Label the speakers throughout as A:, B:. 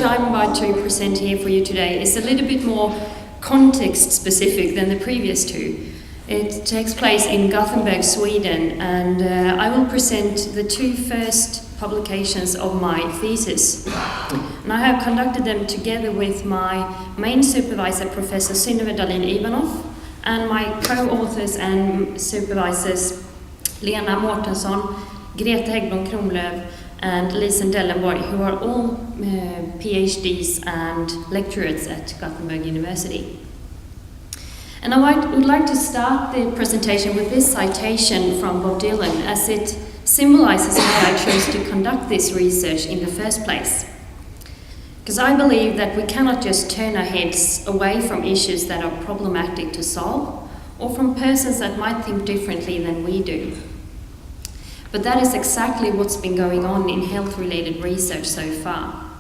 A: I'm about to present here for you today is a little bit more context specific than the previous two. It takes place in Gothenburg, Sweden, and I will present the two first publications of my thesis. And I have conducted them together with my main supervisor, Professor Synnöve Dahlin-Ivanov, and my co-authors and supervisors, Lena Mårtensson, Greta Häggblom Kronlöf, and Lisen Dellenborg, who are all PhDs and lecturers at Gothenburg University. And I would like to start the presentation with this citation from Bob Dylan, as it symbolizes why I chose to conduct this research in the first place. Because I believe that we cannot just turn our heads away from issues that are problematic to solve, or from persons that might think differently than we do. But that is exactly what's been going on in health-related research so far.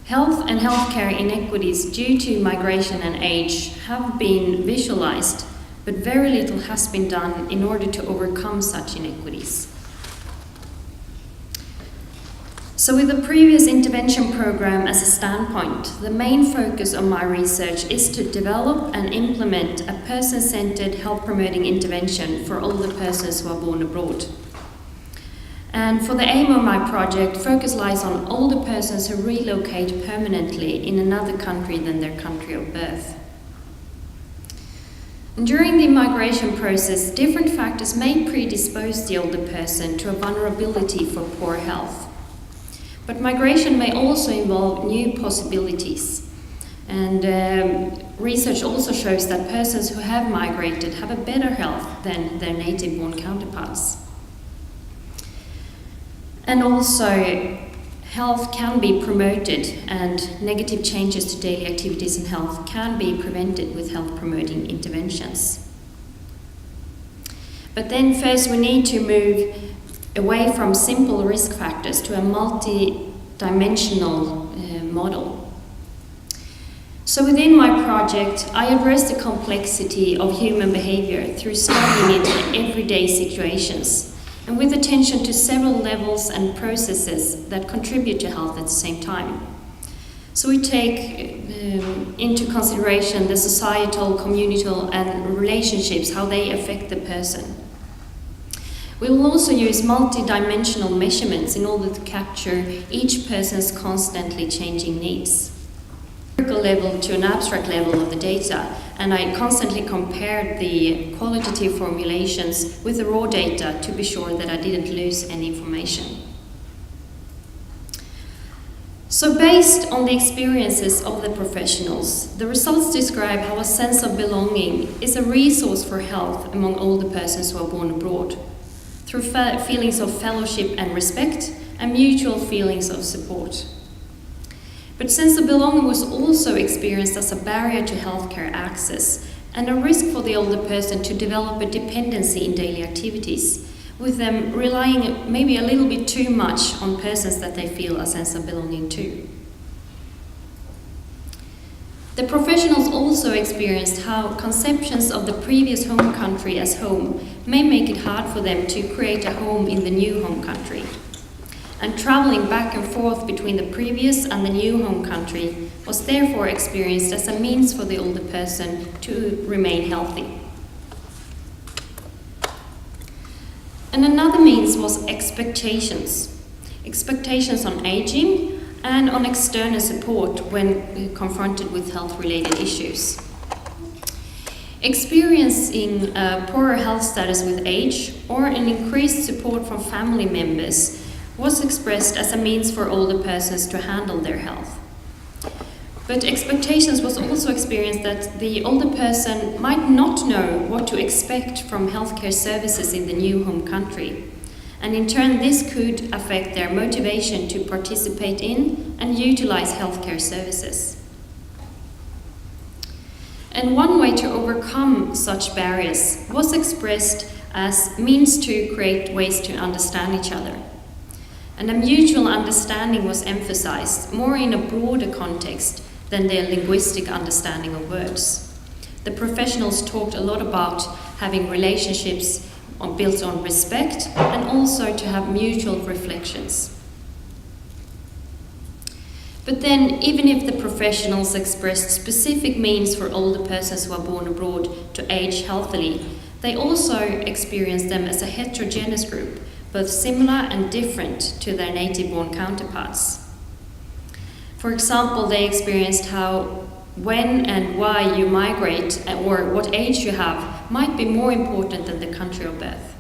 A: Health and healthcare inequities due to migration and age have been visualized, but very little has been done in order to overcome such inequities. So with the previous intervention program as a standpoint, the main focus of my research is to develop and implement a person-centered health-promoting intervention for older persons who are born abroad. And for the aim of my project, focus lies on older persons who relocate permanently in another country than their country of birth. And during the migration process, different factors may predispose the older person to a vulnerability for poor health. But migration may also involve new possibilities. And research also shows that persons who have migrated have a better health than their native-born counterparts. And also, health can be promoted, and negative changes to daily activities and health can be prevented with health-promoting interventions. But then first we need to move away from simple risk factors to a multi-dimensional model. So within my project, I address the complexity of human behavior through studying it in everyday situations, and with attention to several levels and processes that contribute to health at the same time. So we take into consideration the societal, communal, and relationships, how they affect the person. We will also use multi-dimensional measurements in order to capture each person's constantly changing needs. Level to an abstract level of the data, and I constantly compared the qualitative formulations with the raw data to be sure that I didn't lose any information. So based on the experiences of the professionals, the results describe how a sense of belonging is a resource for health among older persons who are born abroad, through feelings of fellowship and respect and mutual feelings of support. But sense of belonging was also experienced as a barrier to healthcare access and a risk for the older person to develop a dependency in daily activities, with them relying maybe a little bit too much on persons that they feel a sense of belonging to. The professionals also experienced how conceptions of the previous home country as home may make it hard for them to create a home in the new home country. And traveling back and forth between the previous and the new home country was therefore experienced as a means for the older person to remain healthy. And another means was expectations. Expectations on aging and on external support when confronted with health-related issues. Experiencing poorer health status with age or an increased support from family members was expressed as a means for older persons to handle their health. But expectations was also experienced that the older person might not know what to expect from healthcare services in the new home country, and in turn this could affect their motivation to participate in and utilize healthcare services. And one way to overcome such barriers was expressed as means to create ways to understand each other. And a mutual understanding was emphasized more in a broader context than their linguistic understanding of words. The professionals talked a lot about having relationships built on respect and also to have mutual reflections. But then, even if the professionals expressed specific means for older persons who are born abroad to age healthily, they also experience them as a heterogeneous group, both similar and different to their native-born counterparts. For example, they experienced how, when and why you migrate or what age you have might be more important than the country of birth.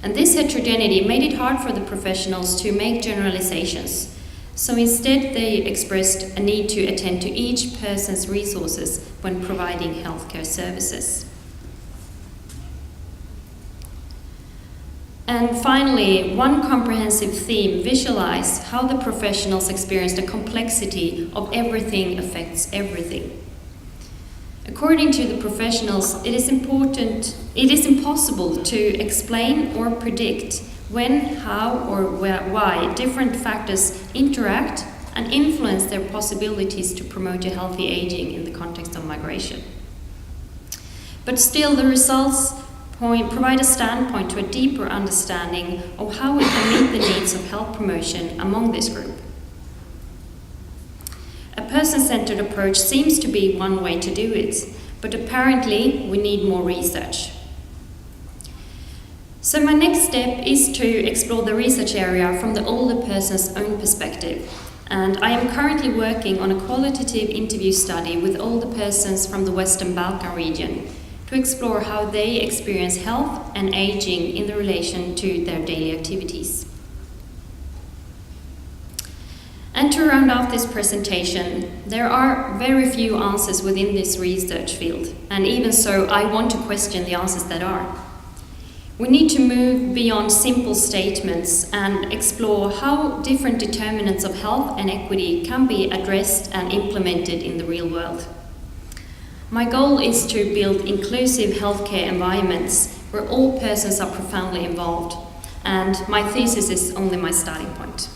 A: And this heterogeneity made it hard for the professionals to make generalizations. So instead, they expressed a need to attend to each person's resources when providing healthcare services. And finally, one comprehensive theme visualized how the professionals experience the complexity of everything affects everything. According to the professionals, it is impossible to explain or predict when, how, or why different factors interact and influence their possibilities to promote a healthy aging in the context of migration. But still, the results provide a standpoint to a deeper understanding of how we can meet the needs of health promotion among this group. A person-centered approach seems to be one way to do it, but apparently we need more research. So my next step is to explore the research area from the older person's own perspective. And I am currently working on a qualitative interview study with older persons from the Western Balkan region to explore how they experience health and aging in relation to their daily activities. And to round off this presentation, there are very few answers within this research field, and even so, I want to question the answers that are. We need to move beyond simple statements and explore how different determinants of health and equity can be addressed and implemented in the real world. My goal is to build inclusive healthcare environments where all persons are profoundly involved, and my thesis is only my starting point.